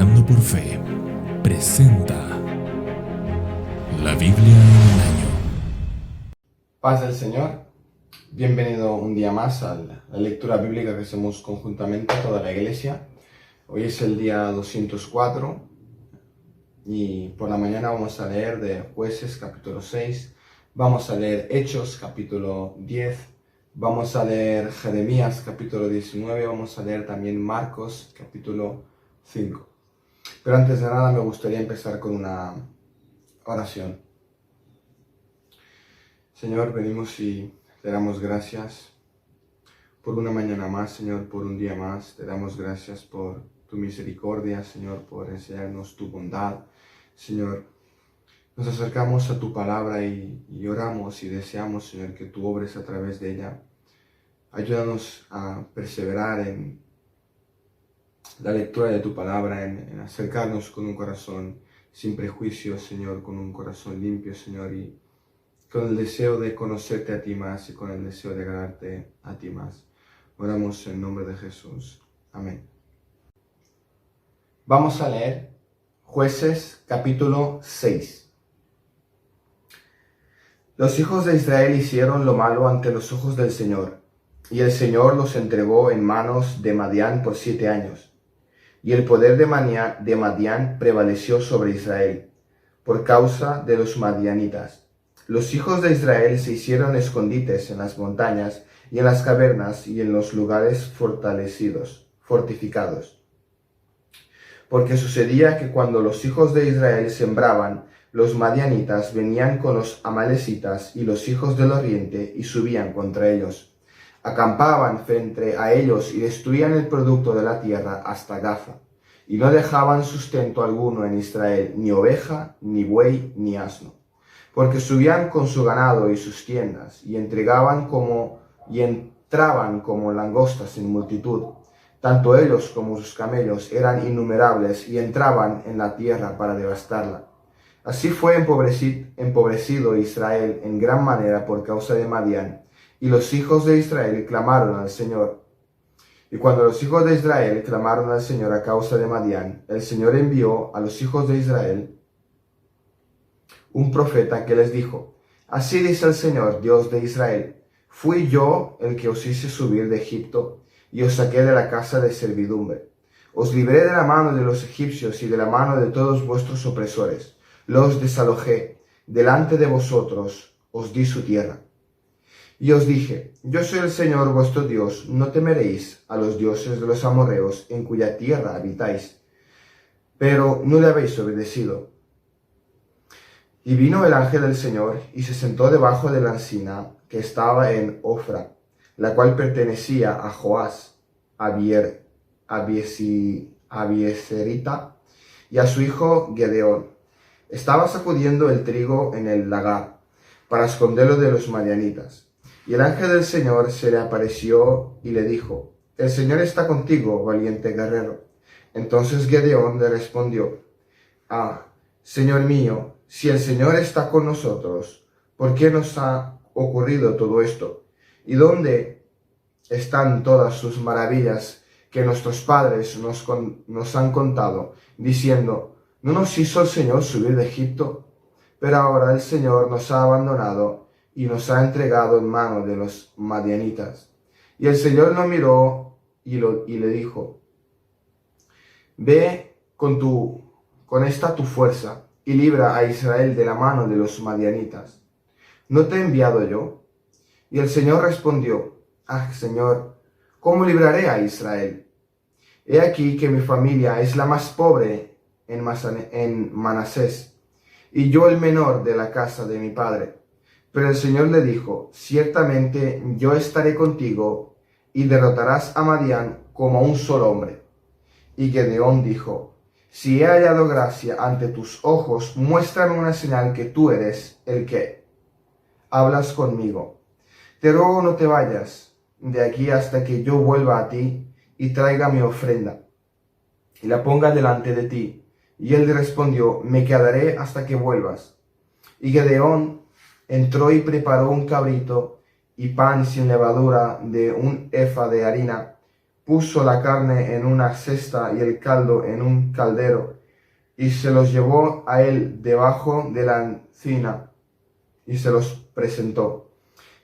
Caminando por Fe presenta la Biblia en un año. Paz del Señor, bienvenido un día más a la lectura bíblica que hacemos conjuntamente toda la iglesia. Hoy es el día 204 y por la mañana vamos a leer de Jueces capítulo 6, vamos a leer Hechos capítulo 10, vamos a leer Jeremías capítulo 19, vamos a leer también Marcos capítulo 5. Pero antes de nada me gustaría empezar con una oración. Señor, venimos y te damos gracias por una mañana más, Señor, por un día más. Te damos gracias por tu misericordia, Señor, por enseñarnos tu bondad. Señor, nos acercamos a tu palabra y oramos y deseamos, Señor, que tú obres a través de ella. Ayúdanos a perseverar en la lectura de tu palabra, en acercarnos con un corazón sin prejuicios, Señor, con un corazón limpio, Señor, y con el deseo de conocerte a ti más y con el deseo de agradarte a ti más. Oramos en nombre de Jesús. Amén. Vamos a leer Jueces capítulo 6. Los hijos de Israel hicieron lo malo ante los ojos del Señor, y el Señor los entregó en manos de Madián por 7 años. Y el poder de Madián prevaleció sobre Israel, por causa de los madianitas. Los hijos de Israel se hicieron escondites en las montañas y en las cavernas y en los lugares fortificados. Porque sucedía que cuando los hijos de Israel sembraban, los madianitas venían con los amalecitas y los hijos del oriente y subían contra ellos. Acampaban frente a ellos y destruían el producto de la tierra hasta Gaza. Y no dejaban sustento alguno en Israel, ni oveja, ni buey, ni asno. Porque subían con su ganado y sus tiendas, y entraban como langostas en multitud. Tanto ellos como sus camellos eran innumerables, y entraban en la tierra para devastarla. Así fue empobrecido Israel en gran manera por causa de Madián, y los hijos de Israel clamaron al Señor. Y cuando los hijos de Israel clamaron al Señor a causa de Madián, el Señor envió a los hijos de Israel un profeta que les dijo: Así dice el Señor, Dios de Israel: Fui yo el que os hice subir de Egipto y os saqué de la casa de servidumbre. Os libré de la mano de los egipcios y de la mano de todos vuestros opresores. Los desalojé. Delante de vosotros os di su tierra. Y os dije: Yo soy el Señor vuestro Dios, no temeréis a los dioses de los amorreos en cuya tierra habitáis. Pero no le habéis obedecido. Y vino el ángel del Señor y se sentó debajo de la encina que estaba en Ofra, la cual pertenecía a Joás, Abieserita, y a su hijo Gedeón. Estaba sacudiendo el trigo en el lagar para esconderlo de los madianitas. Y el ángel del Señor se le apareció y le dijo: El Señor está contigo, valiente guerrero. Entonces Gedeón le respondió: Señor mío, si el Señor está con nosotros, ¿por qué nos ha ocurrido todo esto? ¿Y dónde están todas sus maravillas que nuestros padres nos han contado, diciendo: ¿No nos hizo el Señor subir de Egipto? Pero ahora el Señor nos ha abandonado y nos ha entregado en mano de los madianitas. Y el Señor lo miró y le dijo: Ve con esta tu fuerza y libra a Israel de la mano de los madianitas. ¿No te he enviado yo? Y el Señor respondió: Señor, ¿cómo libraré a Israel? He aquí que mi familia es la más pobre en Manasés, y yo el menor de la casa de mi padre. Pero el Señor le dijo: Ciertamente yo estaré contigo, y derrotarás a Madián como a un solo hombre. Y Gedeón dijo: Si he hallado gracia ante tus ojos, muéstrame una señal que tú eres el que hablas conmigo. Te ruego no te vayas de aquí hasta que yo vuelva a ti y traiga mi ofrenda y la ponga delante de ti. Y él le respondió: Me quedaré hasta que vuelvas. Y Gedeón entró y preparó un cabrito y pan sin levadura de un efa de harina, puso la carne en una cesta y el caldo en un caldero, y se los llevó a él debajo de la encina, y se los presentó.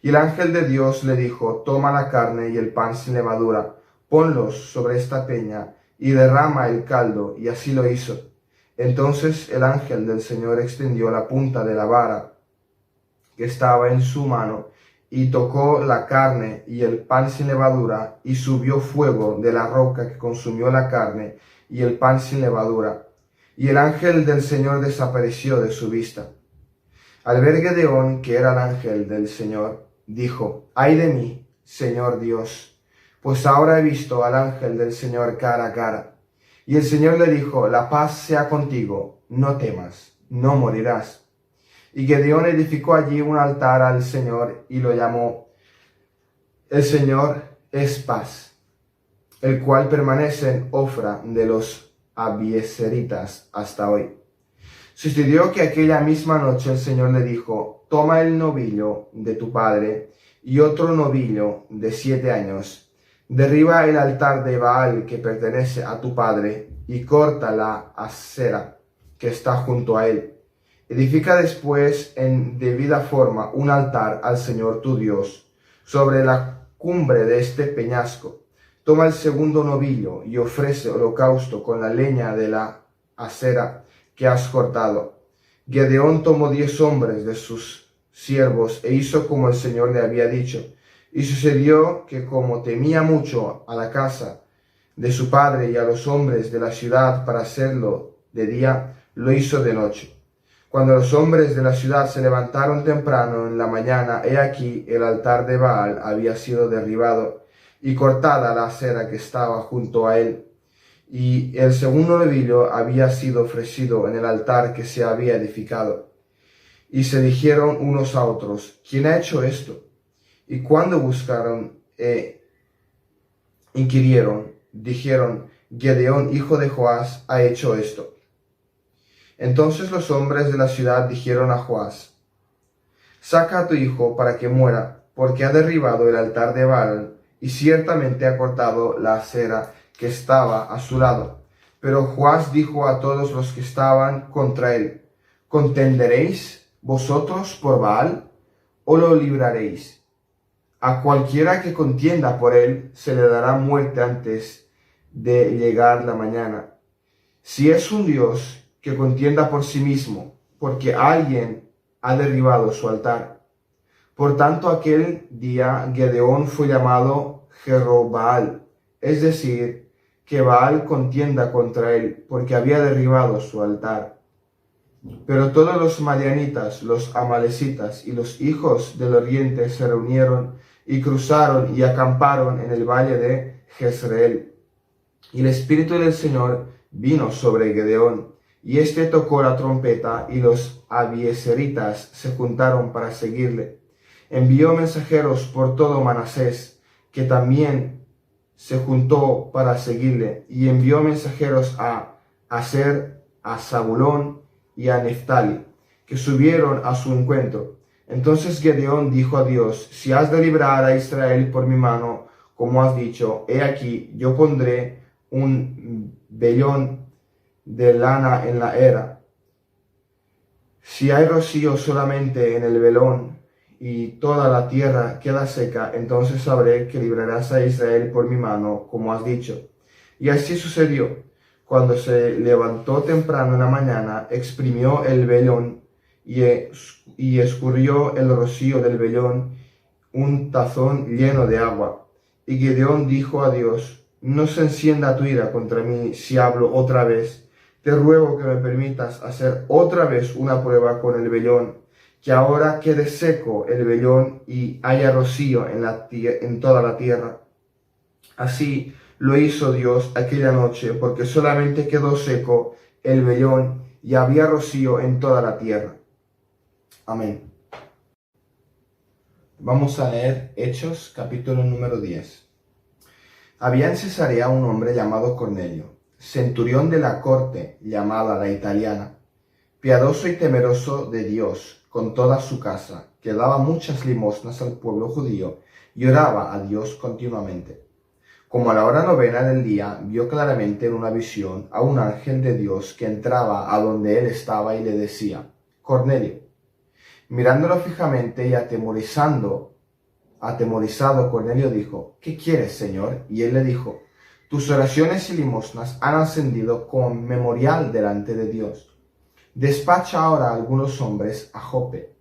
Y el ángel de Dios le dijo: toma la carne y el pan sin levadura, ponlos sobre esta peña, y derrama el caldo. Y así lo hizo. Entonces el ángel del Señor extendió la punta de la vara que estaba en su mano, y tocó la carne y el pan sin levadura, y subió fuego de la roca que consumió la carne y el pan sin levadura. Y el ángel del Señor desapareció de su vista. Al ver Gedeón que era el ángel del Señor, dijo: ay de mí, Señor Dios, pues ahora he visto al ángel del Señor cara a cara. Y el Señor le dijo: la paz sea contigo, no temas, no morirás. Y Gedeón edificó allí un altar al Señor y lo llamó: el Señor es paz, el cual permanece en Ofra de los abiezeritas hasta hoy. Sucedió que aquella misma noche el Señor le dijo: toma el novillo de tu padre y otro novillo de 7 años, derriba el altar de Baal que pertenece a tu padre y corta la acera que está junto a él. Edifica después en debida forma un altar al Señor tu Dios sobre la cumbre de este peñasco. Toma el segundo novillo y ofrece holocausto con la leña de la acera que has cortado. Gedeón tomó 10 hombres de sus siervos e hizo como el Señor le había dicho. Y sucedió que, como temía mucho a la casa de su padre y a los hombres de la ciudad para hacerlo de día, lo hizo de noche. Cuando los hombres de la ciudad se levantaron temprano en la mañana, he aquí el altar de Baal había sido derribado y cortada la acera que estaba junto a él. Y el segundo novillo había sido ofrecido en el altar que se había edificado. Y se dijeron unos a otros: ¿quién ha hecho esto? Y cuando buscaron inquirieron, dijeron: Gedeón, hijo de Joás, ha hecho esto. Entonces los hombres de la ciudad dijeron a Joás: saca a tu hijo para que muera, porque ha derribado el altar de Baal y ciertamente ha cortado la acera que estaba a su lado. Pero Joás dijo a todos los que estaban contra él: ¿contenderéis vosotros por Baal o lo libraréis? A cualquiera que contienda por él se le dará muerte antes de llegar la mañana. Si es un Dios, que contienda por sí mismo, porque alguien ha derribado su altar. Por tanto, aquel día Gedeón fue llamado Jerobbaal, es decir, que Baal contienda contra él, porque había derribado su altar. Pero todos los madianitas, los amalecitas y los hijos del oriente se reunieron y cruzaron y acamparon en el valle de Jezreel. Y el Espíritu del Señor vino sobre Gedeón, y éste tocó la trompeta, y los abiezeritas se juntaron para seguirle. Envió mensajeros por todo Manasés, que también se juntó para seguirle, y envió mensajeros a Aser, a Zabulón y a Neftali, que subieron a su encuentro. Entonces Gedeón dijo a Dios: si has de librar a Israel por mi mano, como has dicho, he aquí, yo pondré un vellón de lana en la era. Si hay rocío solamente en el velón y toda la tierra queda seca, entonces sabré que librarás a Israel por mi mano, como has dicho. Y así sucedió. Cuando se levantó temprano en la mañana, exprimió el velón y escurrió el rocío del velón un tazón lleno de agua. Y Gedeón dijo a Dios: no se encienda tu ira contra mí si hablo otra vez. Te ruego que me permitas hacer otra vez una prueba con el vellón, que ahora quede seco el vellón y haya rocío en toda la tierra. Así lo hizo Dios aquella noche, porque solamente quedó seco el vellón y había rocío en toda la tierra. Amén. Vamos a leer Hechos, capítulo número 10. Había en Cesarea un hombre llamado Cornelio, centurión de la corte llamada la italiana, piadoso y temeroso de Dios con toda su casa, que daba muchas limosnas al pueblo judío y oraba a Dios continuamente. Como a la hora novena del día, vio claramente en una visión a un ángel de Dios que entraba a donde él estaba y le decía: Cornelio. Mirándolo fijamente y atemorizado, Cornelio dijo: ¿Qué quieres, Señor? Y él le dijo: tus oraciones y limosnas han ascendido como memorial delante de Dios. Despacha ahora a algunos hombres a Jope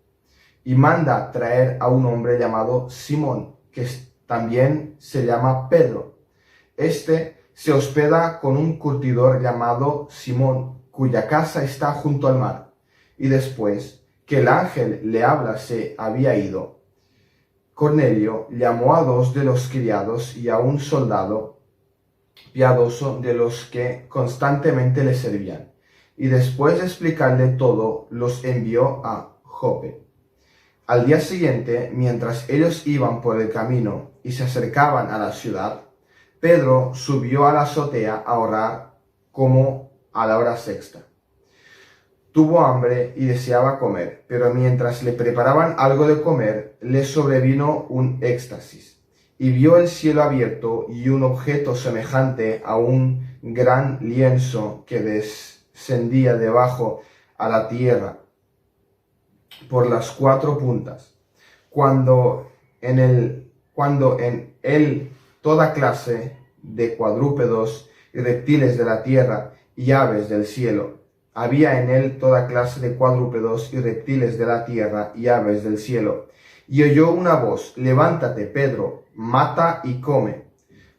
y manda traer a un hombre llamado Simón, que también se llama Pedro. Este se hospeda con un curtidor llamado Simón, cuya casa está junto al mar. Y después que el ángel le habla se había ido, Cornelio llamó a 2 de los criados y a un soldado piadoso de los que constantemente le servían, y después de explicarle todo, los envió a Jope. Al día siguiente, mientras ellos iban por el camino y se acercaban a la ciudad, Pedro subió a la azotea a orar como a la hora sexta. Tuvo hambre y deseaba comer, pero mientras le preparaban algo de comer, le sobrevino un éxtasis, y vio el cielo abierto y un objeto semejante a un gran lienzo que descendía debajo a la tierra por las 4 puntas, cuando en él toda clase de cuadrúpedos y reptiles de la tierra y aves del cielo. Había en él toda clase de cuadrúpedos y reptiles de la tierra y aves del cielo. Y oyó una voz: levántate, Pedro, mata y come.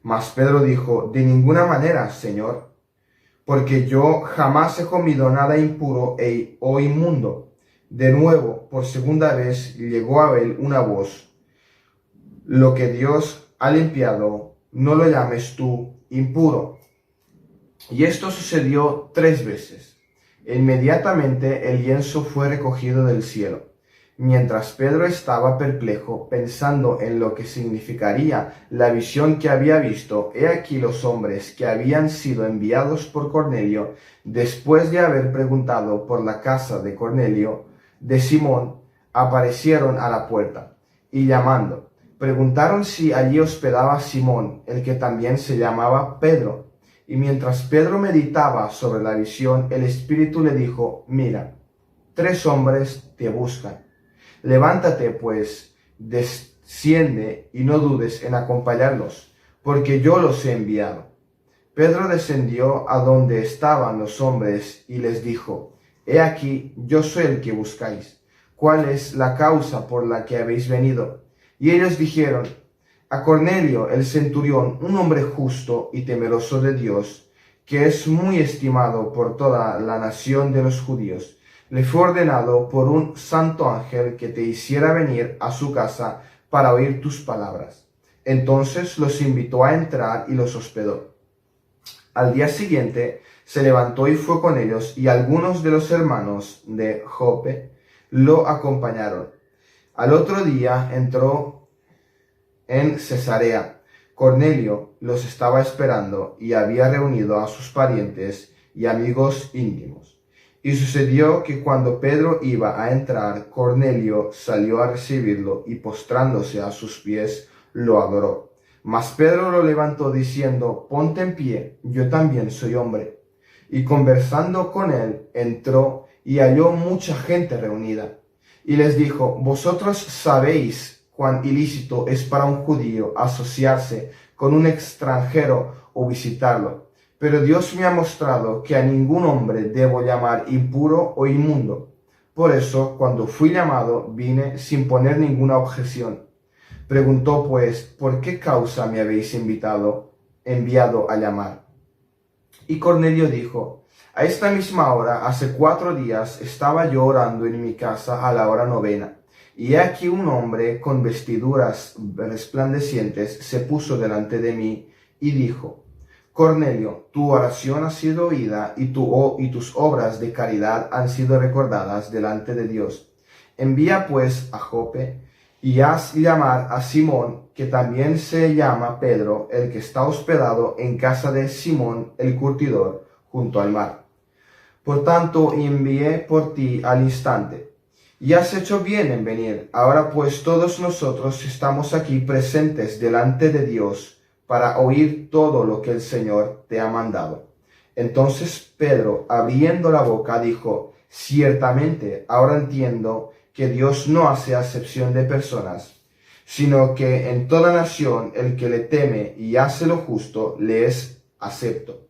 Mas Pedro dijo: de ninguna manera, Señor, porque yo jamás he comido nada impuro o inmundo. De nuevo, por segunda vez, llegó a él una voz: lo que Dios ha limpiado, no lo llames tú impuro. Y esto sucedió 3 veces. Inmediatamente el lienzo fue recogido del cielo. Mientras Pedro estaba perplejo, pensando en lo que significaría la visión que había visto, he aquí los hombres que habían sido enviados por Cornelio, después de haber preguntado por la casa de Cornelio, de Simón, aparecieron a la puerta, y llamando, preguntaron si allí hospedaba Simón, el que también se llamaba Pedro. Y mientras Pedro meditaba sobre la visión, el Espíritu le dijo: mira, 3 hombres te buscan. Levántate, pues, desciende y no dudes en acompañarlos, porque yo los he enviado. Pedro descendió a donde estaban los hombres y les dijo: he aquí, yo soy el que buscáis. ¿Cuál es la causa por la que habéis venido? Y ellos dijeron: a Cornelio el centurión, un hombre justo y temeroso de Dios, que es muy estimado por toda la nación de los judíos, le fue ordenado por un santo ángel que te hiciera venir a su casa para oír tus palabras. Entonces los invitó a entrar y los hospedó. Al día siguiente se levantó y fue con ellos, y algunos de los hermanos de Jope lo acompañaron. Al otro día entró en Cesarea. Cornelio los estaba esperando y había reunido a sus parientes y amigos íntimos. Y sucedió que cuando Pedro iba a entrar, Cornelio salió a recibirlo y postrándose a sus pies, lo adoró. Mas Pedro lo levantó diciendo: ponte en pie, yo también soy hombre. Y conversando con él, entró y halló mucha gente reunida. Y les dijo: vosotros sabéis cuán ilícito es para un judío asociarse con un extranjero o visitarlo. Pero Dios me ha mostrado que a ningún hombre debo llamar impuro o inmundo. Por eso, cuando fui llamado, vine sin poner ninguna objeción. Preguntó pues: ¿por qué causa me habéis enviado a llamar? Y Cornelio dijo: a esta misma hora, hace 4 días, estaba yo orando en mi casa a la hora novena. Y he aquí un hombre con vestiduras resplandecientes se puso delante de mí y dijo: Cornelio, tu oración ha sido oída y tus obras de caridad han sido recordadas delante de Dios. Envía pues a Jope y haz llamar a Simón, que también se llama Pedro, el que está hospedado en casa de Simón el curtidor, junto al mar. Por tanto, envié por ti al instante. Y has hecho bien en venir. Ahora pues todos nosotros estamos aquí presentes delante de Dios para oír todo lo que el Señor te ha mandado. Entonces Pedro, abriendo la boca, dijo: ciertamente, ahora entiendo que Dios no hace acepción de personas, sino que en toda nación el que le teme y hace lo justo le es acepto.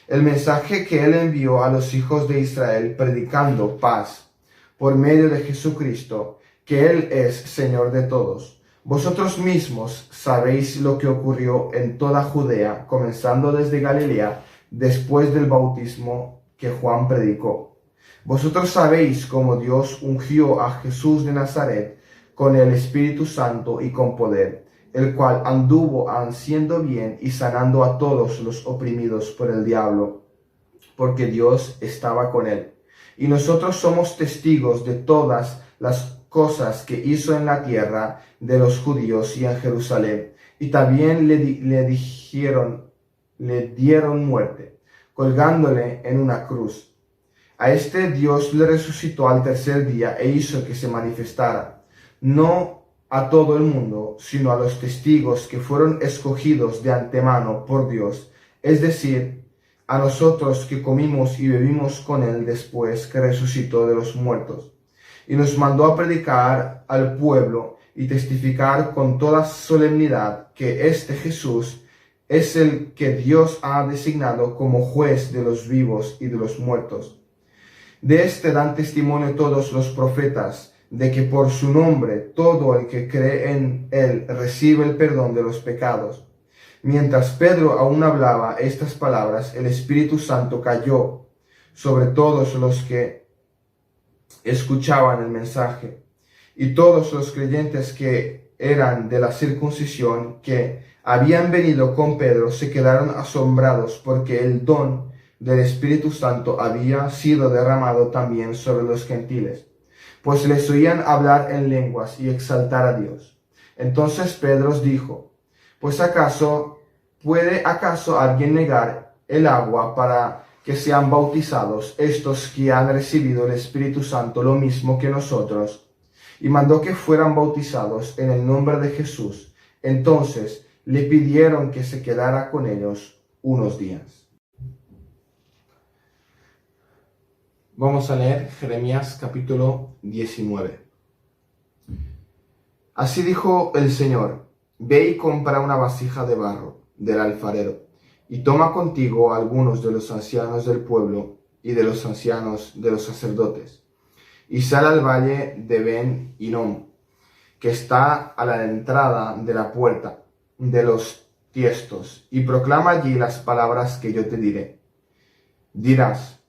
El mensaje que él envió a los hijos de Israel, predicando paz por medio de Jesucristo, que Él es Señor de todos. Vosotros mismos sabéis lo que ocurrió en toda Judea, comenzando desde Galilea, después del bautismo que Juan predicó. Vosotros sabéis cómo Dios ungió a Jesús de Nazaret con el Espíritu Santo y con poder, el cual anduvo haciendo bien y sanando a todos los oprimidos por el diablo, porque Dios estaba con él. Y nosotros somos testigos de todas las cosas que hizo en la tierra de los judíos y en Jerusalén. Y también le dieron muerte, colgándole en una cruz. A este Dios le resucitó al tercer día e hizo que se manifestara, no a todo el mundo, sino a los testigos que fueron escogidos de antemano por Dios, es decir, a nosotros que comimos y bebimos con él después que resucitó de los muertos. Y nos mandó a predicar al pueblo y testificar con toda solemnidad que este Jesús es el que Dios ha designado como juez de los vivos y de los muertos. De este dan testimonio todos los profetas, de que por su nombre todo el que cree en él recibe el perdón de los pecados. Mientras Pedro aún hablaba estas palabras, el Espíritu Santo cayó sobre todos los que escuchaban el mensaje. Y todos los creyentes que eran de la circuncisión, que habían venido con Pedro, se quedaron asombrados porque el don del Espíritu Santo había sido derramado también sobre los gentiles, pues les oían hablar en lenguas y exaltar a Dios. Entonces Pedro dijo: ¿Pues puede acaso alguien negar el agua para que sean bautizados estos que han recibido el Espíritu Santo lo mismo que nosotros? Y mandó que fueran bautizados en el nombre de Jesús. Entonces le pidieron que se quedara con ellos unos días. Vamos a leer Jeremías capítulo 19. Así dijo el Señor: ve y compra una vasija de barro del alfarero, y toma contigo a algunos de los ancianos del pueblo y de los ancianos de los sacerdotes, y sal al valle de Ben Hinnom, que está a la entrada de la puerta de los tiestos, y proclama allí las palabras que yo te diré. Dirás: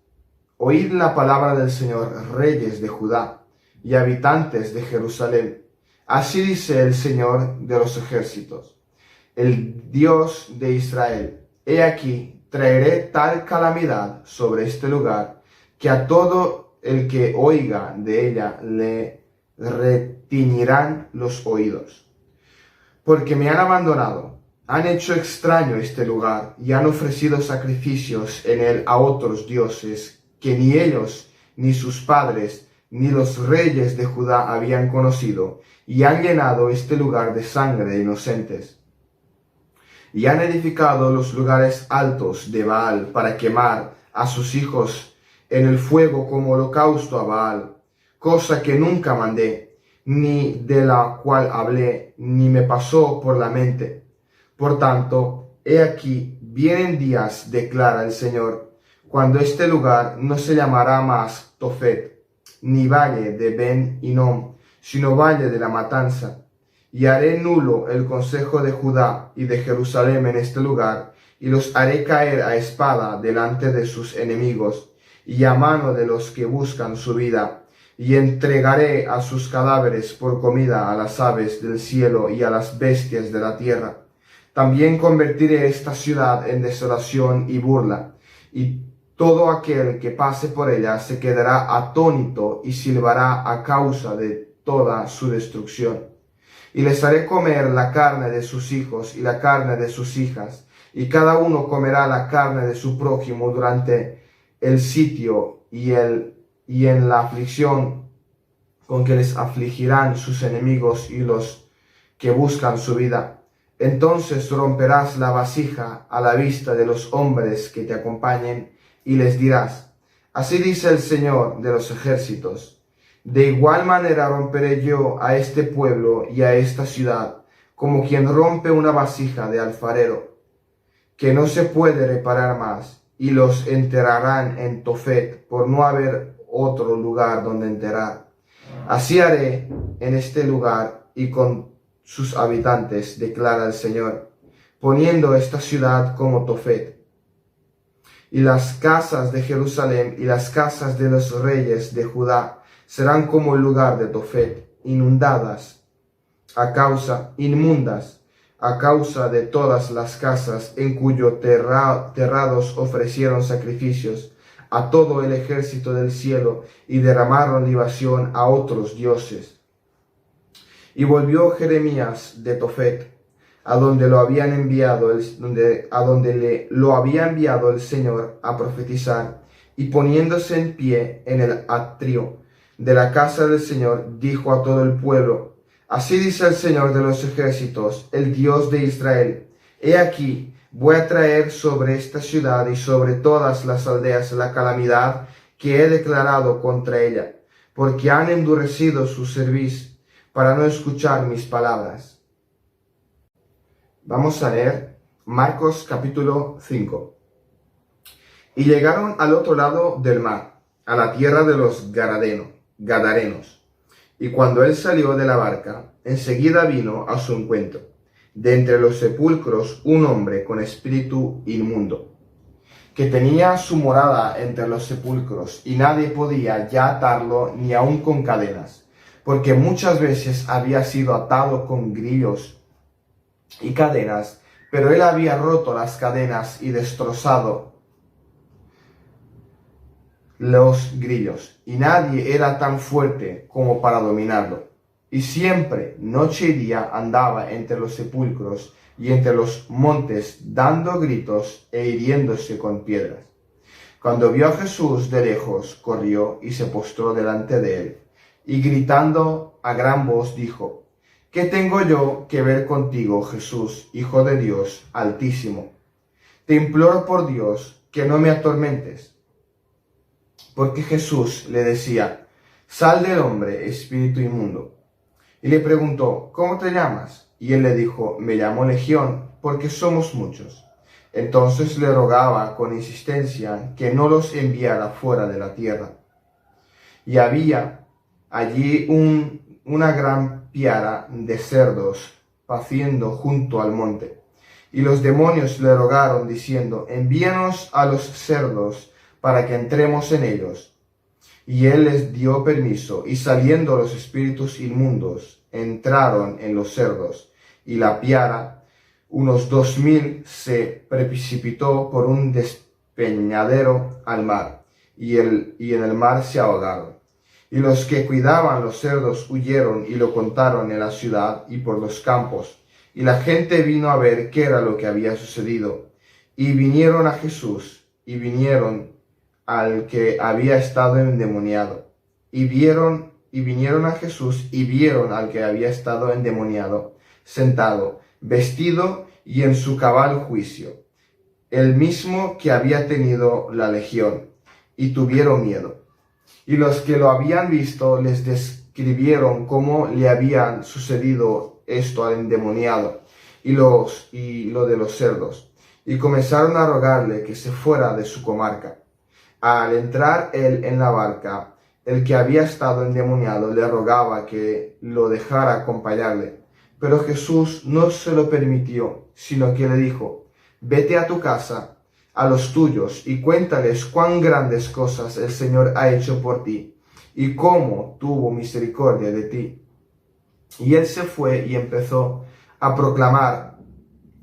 oíd la palabra del Señor, reyes de Judá y habitantes de Jerusalén. Así dice el Señor de los ejércitos, el Dios de Israel: he aquí, traeré tal calamidad sobre este lugar, que a todo el que oiga de ella le retiñirán los oídos. Porque me han abandonado, han hecho extraño este lugar, y han ofrecido sacrificios en él a otros dioses, que ni ellos, ni sus padres, ni los reyes de Judá habían conocido, y han llenado este lugar de sangre de inocentes. Y han edificado los lugares altos de Baal para quemar a sus hijos en el fuego como holocausto a Baal, cosa que nunca mandé, ni de la cual hablé, ni me pasó por la mente. Por tanto, he aquí, vienen días, declara el Señor, cuando este lugar no se llamará más Tofet, ni valle de Ben Hinnom, sino valle de la matanza. Y haré nulo el consejo de Judá y de Jerusalén en este lugar, y los haré caer a espada delante de sus enemigos, y a mano de los que buscan su vida, y entregaré a sus cadáveres por comida a las aves del cielo y a las bestias de la tierra. También convertiré esta ciudad en desolación y burla, y todo aquel que pase por ella se quedará atónito y silbará a causa de toda su destrucción. Y les haré comer la carne de sus hijos y la carne de sus hijas, y cada uno comerá la carne de su prójimo durante el sitio y en la aflicción con que les afligirán sus enemigos y los que buscan su vida. Entonces romperás la vasija a la vista de los hombres que te acompañen y les dirás: así dice el Señor de los ejércitos, de igual manera romperé yo a este pueblo y a esta ciudad, como quien rompe una vasija de alfarero, que no se puede reparar más, y los enterrarán en Tofet, por no haber otro lugar donde enterrar. Así haré en este lugar y con sus habitantes, declara el Señor, poniendo esta ciudad como Tofet. Y las casas de Jerusalén y las casas de los reyes de Judá serán como el lugar de Tofet, inmundas a causa de todas las casas en cuyos terrados ofrecieron sacrificios a todo el ejército del cielo y derramaron libación a otros dioses. Y volvió Jeremías de Tofet, a donde lo había enviado el Señor a profetizar, y poniéndose en pie en el atrio de la casa del Señor, dijo a todo el pueblo: así dice el Señor de los ejércitos, el Dios de Israel: he aquí, voy a traer sobre esta ciudad y sobre todas las aldeas la calamidad que he declarado contra ella, porque han endurecido su cerviz para no escuchar mis palabras. Vamos a leer Marcos capítulo 5. Y llegaron al otro lado del mar, a la tierra de los Gadarenos. Y cuando él salió de la barca, enseguida vino a su encuentro, de entre los sepulcros, un hombre con espíritu inmundo, que tenía su morada entre los sepulcros, y nadie podía ya atarlo ni aun con cadenas, porque muchas veces había sido atado con grillos y cadenas, pero él había roto las cadenas y destrozado los grillos, y nadie era tan fuerte como para dominarlo. Y siempre, noche y día, andaba entre los sepulcros y entre los montes, dando gritos e hiriéndose con piedras. Cuando vio a Jesús de lejos, corrió y se postró delante de él, y gritando a gran voz dijo: ¿qué tengo yo que ver contigo, Jesús, Hijo de Dios Altísimo? Te imploro por Dios que no me atormentes. Porque Jesús le decía: sal del hombre, espíritu inmundo. Y le preguntó: ¿cómo te llamas? Y él le dijo: me llamo Legión, porque somos muchos. Entonces le rogaba con insistencia que no los enviara fuera de la tierra. Y había allí una gran piara de cerdos paciendo junto al monte. Y los demonios le rogaron diciendo: envíanos a los cerdos para que entremos en ellos. Y él les dio permiso, y saliendo los espíritus inmundos, entraron en los cerdos, y la piara, unos 2000, se precipitó por un despeñadero al mar, y en el mar se ahogaron. Y los que cuidaban los cerdos huyeron y lo contaron en la ciudad y por los campos, y la gente vino a ver qué era lo que había sucedido. Y vinieron a Jesús, y vinieron al que había estado endemoniado. Y vinieron a Jesús, y vieron al que había estado endemoniado, sentado, vestido y en su cabal juicio, el mismo que había tenido la legión, y tuvieron miedo. Y los que lo habían visto les describieron cómo le habían sucedido esto al endemoniado y lo de los cerdos, y comenzaron a rogarle que se fuera de su comarca. Al entrar él en la barca, el que había estado endemoniado le rogaba que lo dejara acompañarle, pero Jesús no se lo permitió, sino que le dijo: vete a tu casa, a los tuyos, y cuéntales cuán grandes cosas el Señor ha hecho por ti, y cómo tuvo misericordia de ti. Y él se fue y empezó a proclamar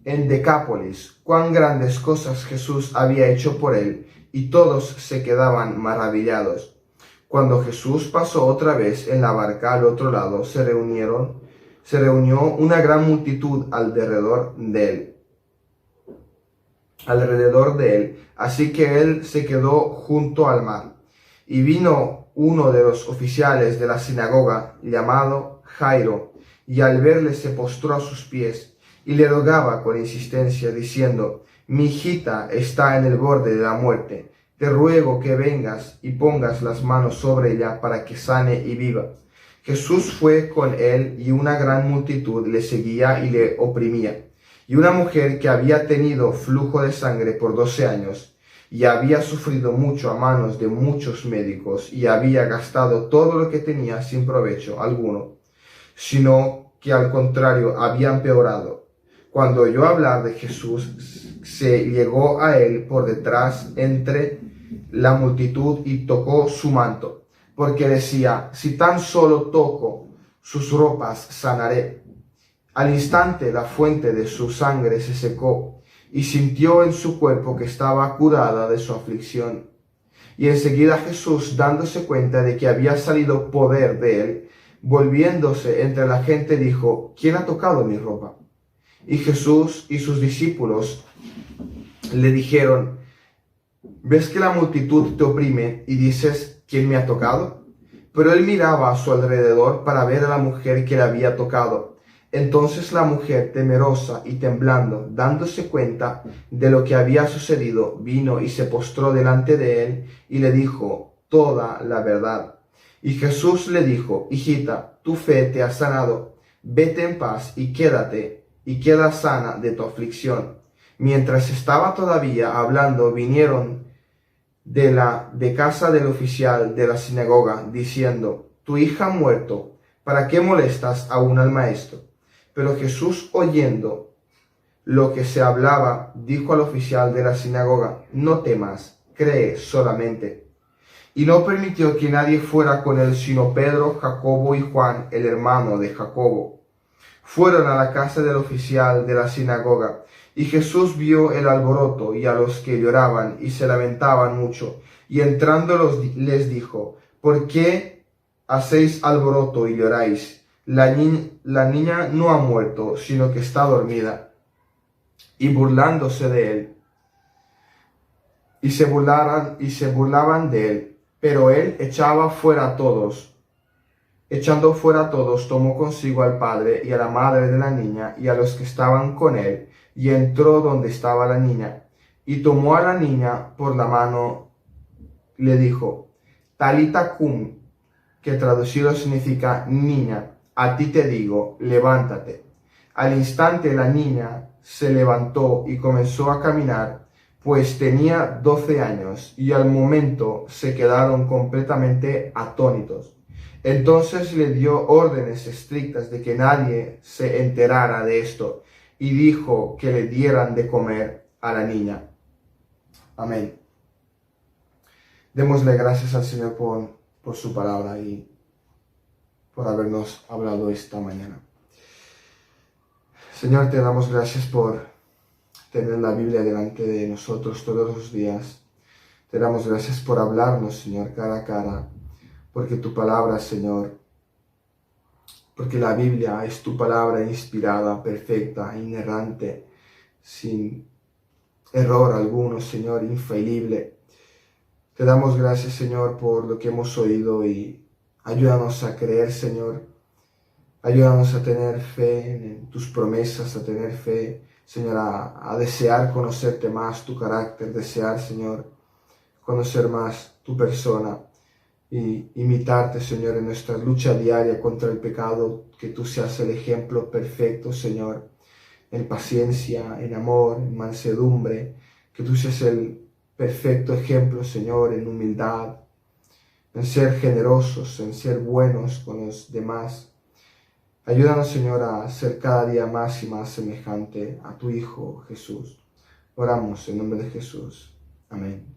en Decápolis cuán grandes cosas Jesús había hecho por él, y todos se quedaban maravillados. Cuando Jesús pasó otra vez en la barca al otro lado, se reunió una gran multitud alrededor de él, así que él se quedó junto al mar. Y vino uno de los oficiales de la sinagoga, llamado Jairo, y al verle se postró a sus pies, y le rogaba con insistencia, diciendo: mi hijita está en el borde de la muerte. Te ruego que vengas y pongas las manos sobre ella para que sane y viva. Jesús fue con él, y una gran multitud le seguía y le oprimía. Y una mujer que había tenido flujo de sangre por 12 años, y había sufrido mucho a manos de muchos médicos, y había gastado todo lo que tenía sin provecho alguno, sino que al contrario había empeorado. Cuando oyó hablar de Jesús, se llegó a él por detrás entre la multitud y tocó su manto, porque decía: si tan solo toco sus ropas, sanaré. Al instante la fuente de su sangre se secó, y sintió en su cuerpo que estaba curada de su aflicción. Y enseguida Jesús, dándose cuenta de que había salido poder de él, volviéndose entre la gente, dijo: ¿quién ha tocado mi ropa? Y Jesús y sus discípulos le dijeron: ¿ves que la multitud te oprime y dices: ¿quién me ha tocado? Pero él miraba a su alrededor para ver a la mujer que le había tocado. Entonces la mujer, temerosa y temblando, dándose cuenta de lo que había sucedido, vino y se postró delante de él y le dijo toda la verdad. Y Jesús le dijo: hijita, tu fe te ha sanado. Vete en paz y queda sana de tu aflicción. Mientras estaba todavía hablando, vinieron de casa del oficial de la sinagoga, diciendo: tu hija ha muerto, ¿para qué molestas aún al maestro? Pero Jesús, oyendo lo que se hablaba, dijo al oficial de la sinagoga: no temas, cree solamente. Y no permitió que nadie fuera con él, sino Pedro, Jacobo y Juan, el hermano de Jacobo. Fueron a la casa del oficial de la sinagoga, y Jesús vio el alboroto y a los que lloraban y se lamentaban mucho, y entrando les dijo: ¿por qué hacéis alboroto y lloráis? La niña no ha muerto, sino que está dormida. Y burlándose de él, y se burlaban de él. Pero él echando fuera a todos, tomó consigo al padre y a la madre de la niña y a los que estaban con él, y entró donde estaba la niña, y tomó a la niña por la mano, le dijo: Talita cum, que traducido significa: niña, a ti te digo, levántate. Al instante la niña se levantó y comenzó a caminar, pues tenía 12 años, y al momento se quedaron completamente atónitos. Entonces le dio órdenes estrictas de que nadie se enterara de esto, y dijo que le dieran de comer a la niña. Amén. Démosle gracias al Señor por su palabra y por habernos hablado esta mañana. Señor, te damos gracias por tener la Biblia delante de nosotros todos los días. Te damos gracias por hablarnos, Señor, cara a cara, porque tu palabra, Señor, porque la Biblia es tu palabra inspirada, perfecta, inerrante, sin error alguno, Señor, infalible. Te damos gracias, Señor, por lo que hemos oído y ayúdanos a creer, Señor. Ayúdanos a tener fe en tus promesas, a tener fe, Señor, a desear conocerte más, tu carácter, desear, Señor, conocer más tu persona y imitarte, Señor, en nuestra lucha diaria contra el pecado, que tú seas el ejemplo perfecto, Señor, en paciencia, en amor, en mansedumbre, que tú seas el perfecto ejemplo, Señor, en humildad, en ser generosos, en ser buenos con los demás. Ayúdanos, Señor, a ser cada día más y más semejante a tu Hijo Jesús. Oramos en nombre de Jesús. Amén.